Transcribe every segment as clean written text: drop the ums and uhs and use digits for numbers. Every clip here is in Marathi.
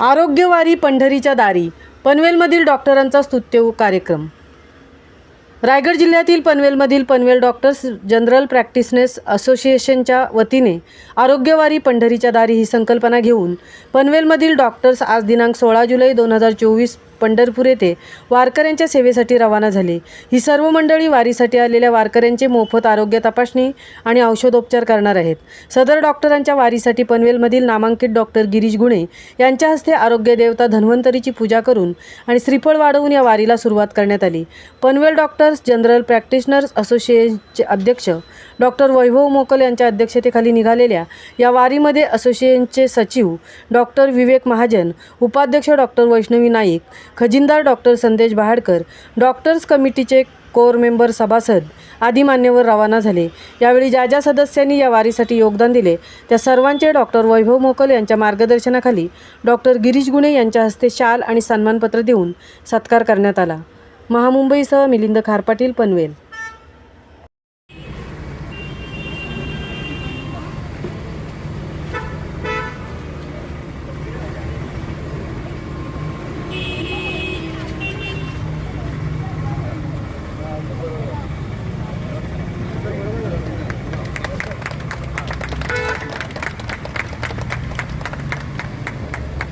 आरोग्यवारी पंढरीच्या दारी, पनवेलमधील डॉक्टरांचा स्तुत्य कार्यक्रम। रायगड जिल्ह्यातील पनवेलमधील पनवेल डॉक्टर्स जनरल प्रॅक्टिशनर्स असोसिएशनच्या वतीने आरोग्यवारी पंढरीच्या दारी ही संकल्पना घेऊन पनवेलमधील डॉक्टर्स आज दिनांक 16 जुलै 2024 पंढरपूर येथे वारकऱ्यांच्या सेवेसाठी रवाना झाले। ही सर्व मंडळी वारीसाठी आलेल्या वारकऱ्यांचे मोफत आरोग्य तपासणी आणि औषधोपचार करणार आहेत। सदर डॉक्टरांच्या वारीसाठी पनवेलमधील नामांकित डॉक्टर गिरीश गुणे यांच्या हस्ते आरोग्य देवता धन्वंतरीची पूजा करून आणि श्रीफळ वाढवून या वारीला सुरुवात करण्यात आली। पनवेल डॉक्टर्स जनरल प्रॅक्टिशनर्स असोसिएशनचे अध्यक्ष डॉक्टर वैभव मोकल यांच्या अध्यक्षतेखाली निघालेल्या या वारीमध्ये असोसिएशनचे सचिव डॉक्टर विवेक महाजन, उपाध्यक्ष डॉक्टर वैष्णवी नाईक, खजिनदार डॉक्टर संदेश बहाडकर, डॉक्टर्स कमिटीचे कोर मेंबर सभासद आदी मान्यवर रवाना झाले। यावेळी ज्या सदस्यांनी या वारीसाठी योगदान दिले त्या सर्वांचे डॉक्टर वैभव मोकल यांच्या मार्गदर्शनाखाली डॉक्टर गिरीश गुणे यांच्या हस्ते शाल आणि सन्मानपत्र देऊन सत्कार करण्यात आला। महामुंबईसह मिलिंद खारपाटील, पनवेल।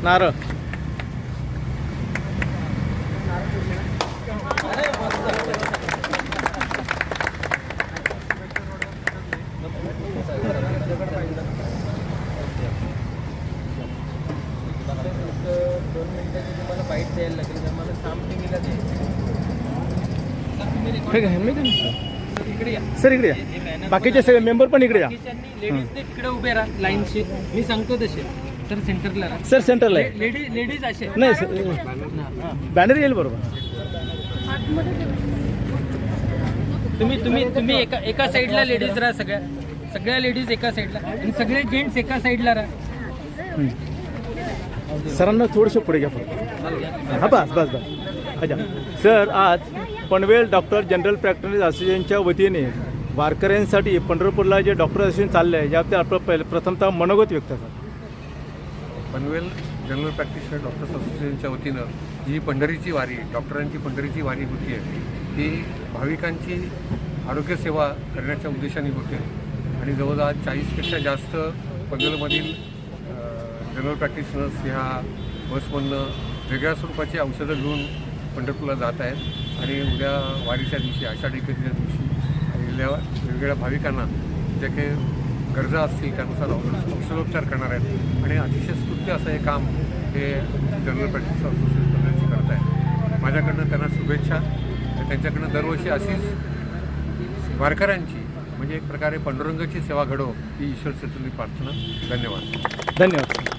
नारळ सर इकडे या, बाकीचे सगळे मेंबर पण इकडे या। लेडीज तिकडे उभे राहा लाईनशी, मी सांगतो तसे। सर सेंटरला राहा। सर सेंटरला आहे। लेडीज असे नाही सर, बॅनर येईल बरोबर। तुम्ही एका साईडला लेडीज राहा, सगळ्या लेडीज एका साईडला आणि सगळे जेंट्स एका साईडला राहा। सरांना थोडंसं पुढे घ्या फक्त। हा बस बस बस। अच्छा सर, आज पनवेल डॉक्टर जनरल प्रॅक्टिशनर्स असोसिएशनच्या वतीने वारकऱ्यांसाठी पंढरपूरला जे डॉक्टर असोसिएशन चाललं आहे याबद्दल आपलं प्रथमतः मनोगत व्यक्त करा। पनवेल जनरल प्रॅक्टिशनर डॉक्टर्स असोसिएशनच्या वतीनं जी पंढरीची वारी, डॉक्टरांची पंढरीची वारी होती आहे ती भाविकांची आरोग्यसेवा करण्याच्या उद्देशाने होते आणि जवळजवळ 40पेक्षा जास्त पनवेलमधील जनरल प्रॅक्टिशनर्स ह्या बसमधनं वेगळ्या स्वरूपाची औषधं घेऊन पंढरपूरला जात आहेत आणि उद्या वारीच्या दिवशी, आषाढी एकादशीच्या दिवशी वेगवेगळ्या भाविकांना जे काही गरजा असतील त्यानुसार औषधोपचार करणार आहेत आणि अतिशय स्तुत्य असं हे काम हे जनरल प्रॅक्टिशनर्स असोसिएशन करत आहे। माझ्याकडनं त्यांना शुभेच्छा। त्यांच्याकडनं दरवर्षी अशीच वारकऱ्यांची म्हणजे एक प्रकारे पांडुरंगाची सेवा घडो ही ईश्वर चतुर्थी प्रार्थना। धन्यवाद। धन्यवाद।